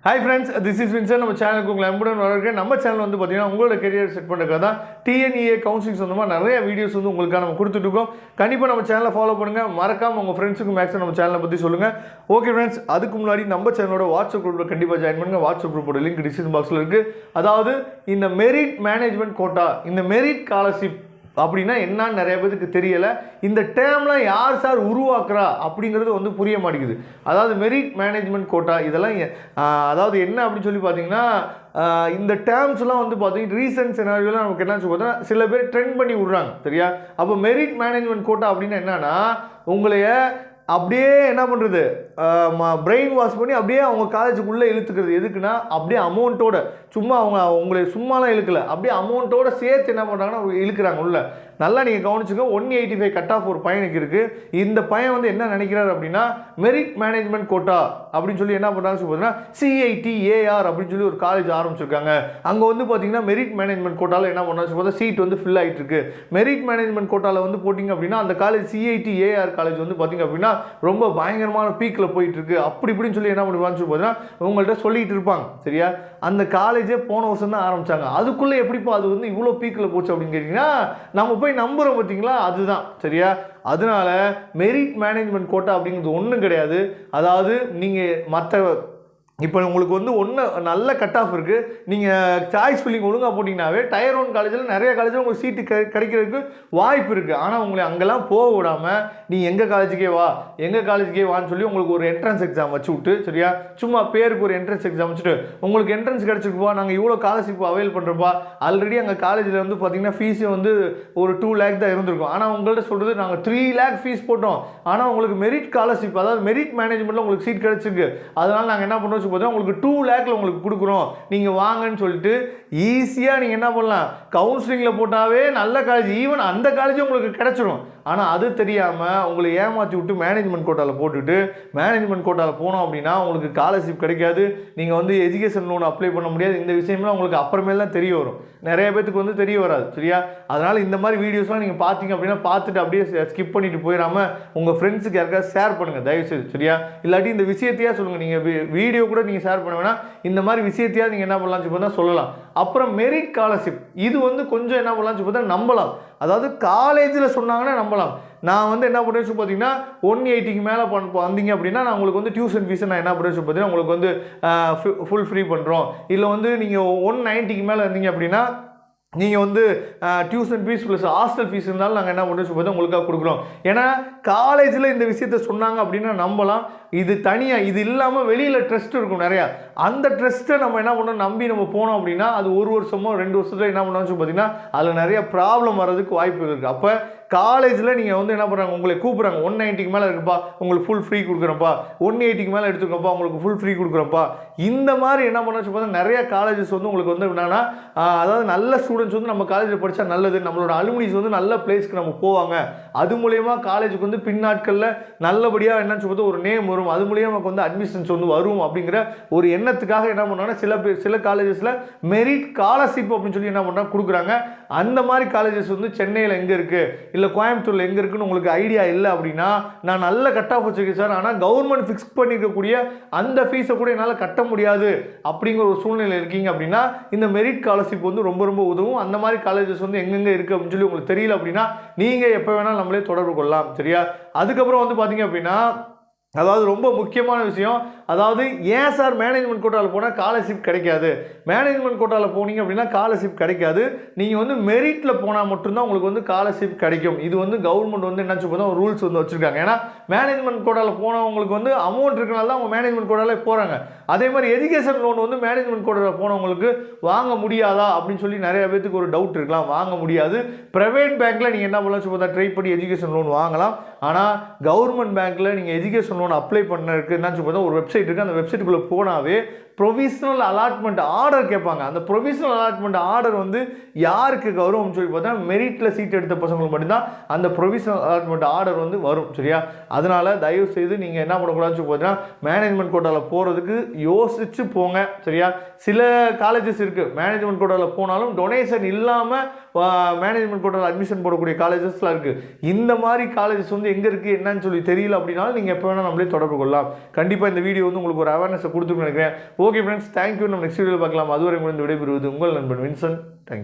Hi friends, this is Vincent. நம்ம சேனலுக்கு உங்களை அன்புடன் வரவேற்கிறேன். நம்ம சேனல் வந்து பார்த்தீங்கன்னா உங்களோட கெரியர் செட் பண்ணுறதுக்காக தான் TNEA கவுன்சிலிங் சொந்தமாக நிறைய வீடியோஸ் வந்து உங்களுக்காக நம்ம கொடுத்துட்டு இருக்கோம். கண்டிப்பாக நம்ம சேனலை ஃபாலோ பண்ணுங்கள். மறக்காமல் உங்கள் ஃப்ரெண்ட்ஸுக்கு மேக்ஸிமம் நம்ம சேனலை பற்றி சொல்லுங்கள். ஓகே ஃப்ரெண்ட்ஸ், அதுக்கு முன்னாடி நம்ம சேனலோட வாட்ஸ்அப் குரூப்பில் கண்டிப்பாக ஜாயின் பண்ணுங்கள். வாட்ஸ்அப் குரூப்போட லிங்க் டிஸ்கிரிப்ஷன் பாக்ஸில் இருக்குது. அதாவது இந்த மெரிட் மேனேஜ்மெண்ட் கோட்டா, இந்த மெரிட் ஸ்காலர்ஷிப் அப்படின்னா என்னன்னு நிறைய பேருக்கு தெரியலை. இந்த டேர்ம்லாம் யார் சார் உருவாக்குறா அப்படிங்கிறது வந்து புரிய மாட்டேங்குது. அதாவது மெரிட் மேனேஜ்மெண்ட் கோட்டா இதெல்லாம் அதாவது என்ன அப்படின்னு சொல்லி பார்த்தீங்கன்னா, இந்த டேர்ம்ஸ்லாம் வந்து பார்த்தீங்கன்னா ரீசன்ட் சினாரியோலாம் நமக்கு என்ன சொல்லுவோம்னா சில பேர் ட்ரெண்ட் பண்ணி விட்றாங்க, சரியா? அப்போ மெரிட் மேனேஜ்மெண்ட் கோட்டா அப்படின்னா என்னன்னா, உங்களைய அப்படியே என்ன பண்ணுறது, பிரெயின் வாஷ் பண்ணி அப்படியே அவங்க காலேஜுக்குள்ளே இழுத்துக்கிறது. எதுக்குன்னா, அப்படியே அமௌண்ட்டோட, சும்மா உங்களை சும்மாலாம் இழுக்கலை, அப்படியே அமௌண்ட்டோட சேர்த்து என்ன பண்ணுறாங்கன்னா இழுக்கிறாங்க உள்ள. நல்லா நீங்கள் கவனிச்சுக்க. 185 கட் ஆஃப் ஒரு பையனுக்கு இருக்குது. இந்த பையன் வந்து என்ன நினைக்கிறார் அப்படின்னா, மெரிட் மேனேஜ்மெண்ட் கோட்டா அப்படின்னு சொல்லி என்ன பண்ணுறாங்க பார்த்தீங்கன்னா CITAR அப்படின்னு சொல்லி ஒரு காலேஜ் ஆரம்பிச்சிருக்காங்க. அங்கே வந்து பார்த்தீங்கன்னா மெரிட் மேனேஜ்மெண்ட் கோட்டாவில் என்ன பண்ணுறாங்க பார்த்தா சீட் வந்து ஃபில் ஆகிட்டு இருக்கு. மெரிட் மேனேஜ்மெண்ட் கோட்டாவில் வந்து போட்டிங்க அப்படின்னா அந்த காலேஜ் CITAR காலேஜ் வந்து பார்த்தீங்க அப்படின்னா ரொம்ப பயங்கரமான பீக்கில் போயிட்டு இருக்கு. அப்படி இப்படின்னு சொல்லி என்ன பண்ணுவான்னு சொல்லி பார்த்தீங்கன்னா உங்கள்கிட்ட சொல்லிட்டு இருப்பாங்க, சரியா? அந்த காலேஜே போன வருஷம் தான் ஆரம்பிச்சாங்க. அதுக்குள்ளே எப்படிப்பா அது வந்து இவ்வளோ பீக்கில் போச்சு அப்படின்னு கேட்டிங்கன்னா, நம்ம போய் நம்புகிறோம் பார்த்தீங்களா, அதுதான், சரியா? அதனால மெரிட் மேனேஜ்மெண்ட் கோட்டா அப்படிங்கிறது ஒன்றும் கிடையாது. அதாவது நீங்கள் மற்ற இப்போ உங்களுக்கு வந்து நல்ல கட் ஆஃப் இருக்குது, நீங்கள் சாய்ஸ் ஃபில்லிங் ஒழுங்காக போட்டிங்கனாவே டயர் 1 காலேஜில் நிறைய காலேஜில் உங்களுக்கு சீட்டு கிடைக்கிறதுக்கு வாய்ப்பு இருக்குது. ஆனால் உங்களை அங்கெல்லாம் போக விடாமல் நீ எங்கள் காலேஜுக்கே வா, எங்கள் காலேஜுக்கே வான்னு சொல்லி உங்களுக்கு ஒரு என்ட்ரன்ஸ் எக்ஸாம் வச்சு விட்டு, சரியா? சும்மா பேருக்கு ஒரு என்ட்ரன்ஸ் எக்ஸாம் வச்சுட்டு உங்களுக்கு என்ட்ரன்ஸ் கிடச்சிருக்குப்பா, நாங்கள் இவ்வளோ ஸ்காலர்ஷிப் அவைல் பண்ணுறப்பா. ஆல்ரெடி அங்கே காலேஜில் வந்து பார்த்தீங்கன்னா ஃபீஸே வந்து ஒரு 2 lakh தான் இருந்திருக்கும். ஆனால் உங்கள்கிட்ட சொல்கிறது நாங்கள் 3 lakh ஃபீஸ் போட்டோம், ஆனால் உங்களுக்கு மெரிட் ஸ்காலர்ஷிப், அதாவது மெரிட் மேனேஜ்மெண்ட்டில் உங்களுக்கு சீட் கிடச்சிருக்கு, அதனால் நாங்கள் என்ன பண்ணுறோம் பார்த்தா உங்களுக்கு 2 lakhல உங்களுக்கு கொடுக்குறோம், நீங்கள் வாங்கன்னு சொல்லிட்டு ஈஸியாக நீங்கள் என்ன பண்ணலாம், கவுன்சிலிங்கில் போட்டாவே நல்ல காலேஜ், ஈவன் அந்த காலேஜும் உங்களுக்கு கிடைச்சிடும். ஆனால் அது தெரியாமல் உங்களை ஏமாற்றி விட்டு மேனேஜ்மெண்ட் கோட்டாவில் போட்டுட்டு மேனேஜ்மெண்ட் கோட்டாவில் போனோம் அப்படின்னா உங்களுக்கு ஸ்காலர்ஷிப் கிடைக்காது, நீங்கள் வந்து எஜுகேஷன் லோன் அப்ளை பண்ண முடியாது. இந்த விஷயம்லாம் உங்களுக்கு அப்புறமேல தான் தெரிய வரும், நிறைய பேத்துக்கு வந்து தெரிய வராது, சரியா? அதனால் இந்த மாதிரி வீடியோஸ்லாம் நீங்கள் பார்த்தீங்க அப்படின்னா பார்த்துட்டு அப்படியே ஸ்கிப் பண்ணிட்டு போயிடாமல் உங்கள் ஃப்ரெண்ட்ஸுக்கு யாருக்காவது ஷேர் பண்ணுங்கள் தயவுசெய்து, சரியா? இல்லாட்டி இந்த விஷயத்தையா சொல்லுங்கள், நீங்கள் வீடியோ கூட நீங்கள் ஷேர் பண்ண வேணா, இந்த மாதிரி விஷயத்தையா நீங்கள் என்ன பண்ணலாம்னு சொல்லி சொல்லலாம். அப்புறம் மெரிட் ஸ்காலர்ஷிப் இது வந்து கொஞ்சம் என்ன பண்ணலாம்னு சொல்லி நம்பலாம். அதாவது காலேஜில் சொன்னாங்கன்னா நம்பலாம். நான் வந்து என்ன பண்ணுறேன்னு சொல்லி பார்த்தீங்கன்னா 180க்கு மேலே வந்தீங்க அப்படின்னா நான் உங்களுக்கு வந்து டியூஷன் ஃபீஸை நான் என்ன பண்ணுறேன்னு சொல்லி பார்த்தீங்கன்னா உங்களுக்கு வந்து ஃபுல் ஃப்ரீ பண்ணுறோம். இல்லை வந்து நீங்கள் 190க்கு மேலே இருந்தீங்க அப்படின்னா நீங்கள் வந்து tuition fees plus hostel fees இருந்தாலும் நாங்கள் என்ன பண்ணுறோம் சொல்லி உங்களுக்காக கொடுக்குறோம். ஏன்னா காலேஜில் இந்த விஷயத்த சொன்னாங்க அப்படின்னா நம்பலாம். இது தனியாக, இது இல்லாமல் வெளியில் ட்ரஸ்ட் இருக்கும் நிறையா. அந்த ட்ரஸ்ட்டை நம்ம என்ன பண்ணோம் நம்பி நம்ம போனோம் அப்படின்னா அது 1 வருஷமோ 2 வருஷத்தில் என்ன பண்ணோம்னு சொல்லி பார்த்தீங்கன்னா அதில் நிறைய ப்ராப்ளம் வர்றதுக்கு வாய்ப்பு இருக்குது. அப்போ காலேஜில் நீங்கள் வந்து என்ன பண்ணுறாங்க, உங்களை கூப்பிட்றாங்க, 190க்கு மேலே இருக்குப்பா உங்களுக்கு ஃபுல் ஃப்ரீ கொடுக்குறப்பா, 180க்கு மேலே எடுத்துக்கப்பா உங்களுக்கு ஃபுல் ஃப்ரீ கொடுக்குறப்பா. இந்த மாதிரி என்ன பண்ணாச்சு பார்த்தா நிறைய காலேஜஸ் வந்து உங்களுக்கு வந்து என்னன்னா, அதாவது நல்ல ஸ்டூடெண்ட்ஸ் வந்து நம்ம காலேஜில் படித்தா நல்லது, நம்மளோட அலுமினிஸ் வந்து நல்ல பிளேஸ்க்கு நம்ம போவாங்க, அது மூலயமா காலேஜுக்கு வந்து பின்னாட்களில் நல்லபடியாக என்னன்னு சொல்லி ஒரு நேம் வரும், அது மூலியமாக நமக்கு வந்து அட்மிஷன்ஸ் வந்து வரும் அப்படிங்கிற ஒரு எண்ணத்துக்காக என்ன பண்ணுவாங்கன்னா சில காலேஜஸில் மெரிட் ஸ்காலர்ஷிப் அப்படின்னு சொல்லி என்ன பண்ணுறாங்க கொடுக்குறாங்க. அந்த மாதிரி காலேஜஸ் வந்து சென்னையில் எங்கே இருக்குது இல்லை கோயம்புத்தூரில் எங்கே இருக்குன்னு உங்களுக்கு ஐடியா இல்லை அப்படின்னா, நான் நல்ல கட் ஆஃப் வச்சுருக்கேன் சார், ஆனால் கவர்மெண்ட் ஃபிக்ஸ் பண்ணியிருக்கக்கூடிய அந்த ஃபீஸை கூட என்னால் கட்ட முடியாது அப்படிங்கிற ஒரு சூழ்நிலை இருக்கீங்க அப்படின்னா இந்த மெரிட் ஸ்காலர்ஷிப் வந்து ரொம்ப ரொம்ப உதவும். அந்த மாதிரி காலேஜஸ் வந்து எங்கெங்கே இருக்குது அப்படின்னு சொல்லி உங்களுக்கு தெரியல அப்படின்னா நீங்கள் எப்போ வேணாலும் நம்மளே தொடர்பு கொள்ளலாம், சரியா? அதுக்கப்புறம் வந்து பார்த்தீங்க அப்படின்னா அதாவது ரொம்ப முக்கியமான விஷயம், அதாவது ஏன் சார் மேனேஜ்மெண்ட் கோட்டாவில் போனால் ஸ்காலர்ஷிப் கிடைக்காது, மேனேஜ்மெண்ட் கோட்டாவில் போனீங்க அப்படின்னா ஸ்காலர்ஷிப் கிடைக்காது, நீங்கள் வந்து மெரிட்டில் போனால் மட்டும்தான் உங்களுக்கு வந்து ஸ்காலர்ஷிப் கிடைக்கும். இது வந்து கவர்மெண்ட் வந்து என்ன சொல்லுவோம் ரூல்ஸ் வந்து வச்சுருக்காங்க. ஏன்னா மேனேஜ்மெண்ட் கோட்டாவில் போனவங்களுக்கு வந்து அமௌண்ட் இருக்கனால தான் அவங்க மேனேஜ்மெண்ட் கோட்டாவில் போகிறாங்க. அதே மாதிரி எஜுகேஷன் லோன் வந்து மேனேஜ்மெண்ட் கோட்டாவில் போனவங்களுக்கு வாங்க முடியாதா அப்படின்னு சொல்லி நிறைய பேருக்கு ஒரு டவுட் இருக்கலாம். வாங்க முடியாது. ப்ரைவேட் பேங்க்கில் நீங்கள் என்ன பண்ணலாம் சொல்லி ட்ரை பண்ணி எஜுகேஷன் லோன் வாங்கலாம். ஆனால் கவர்மெண்ட் பேங்க்கில் நீங்கள் எஜுகேஷன் லோன் அப்ளை பண்ணறதுக்கு என்ன சொல்லி ஒரு வெப்சைட் இருக்குது. அந்த வெப்சைட்டுக்குள்ளே போனாவே ப்ரொவிஷனல் அலாட்மெண்ட் ஆர்டர் கேட்பாங்க. அந்த ப்ரொவிஷனல் அலாட்மெண்ட் ஆர்டர் வந்து யாருக்கு வரும் சொல்லி பார்த்தா மெரிட்டில் சீட் எடுத்த பசங்களுக்கு மட்டும்தான் அந்த ப்ரொவிஷனல் அலாட்மெண்ட் ஆர்டர் வந்து வரும், சரியா? அதனால் தயவு செய்து நீங்கள் என்ன பண்ணக்கூடாதுன்னு சொல்லி பார்த்தீங்கன்னா மேனேஜ்மெண்ட் கோட்டாவில் போகிறதுக்கு யோசிச்சு போங்க, சரியா? சில காலேஜஸ் இருக்குது மேனேஜ்மெண்ட் கோட்டாவில் போனாலும் டொனேஷன் இல்லாமல் மேனேஜ்மெண்ட் கோட்டாவில் அட்மிஷன் போடக்கூடிய காலேஜஸ்லாம் இருக்குது. இந்த மாதிரி காலேஜஸ் வந்து எங்கே இருக்குது என்னன்னு சொல்லி தெரியல அப்படின்னாலும் நீங்கள் எப்போ வேணால் நம்மளே தொடர்பு கொள்ளலாம். கண்டிப்பாக இந்த வீடியோ வந்து உங்களுக்கு ஒரு அவேர்னஸை கொடுத்துருன்னு நினைக்கிறேன். Okay friends, thank you. நம்ம நெக்ஸ்ட் வீடியோவில் பார்க்கலாம். அதுவரை முடிந்து விடைபெறுவது உங்கள் நண்பன் வின்சென்ட். தேங்க்யூ.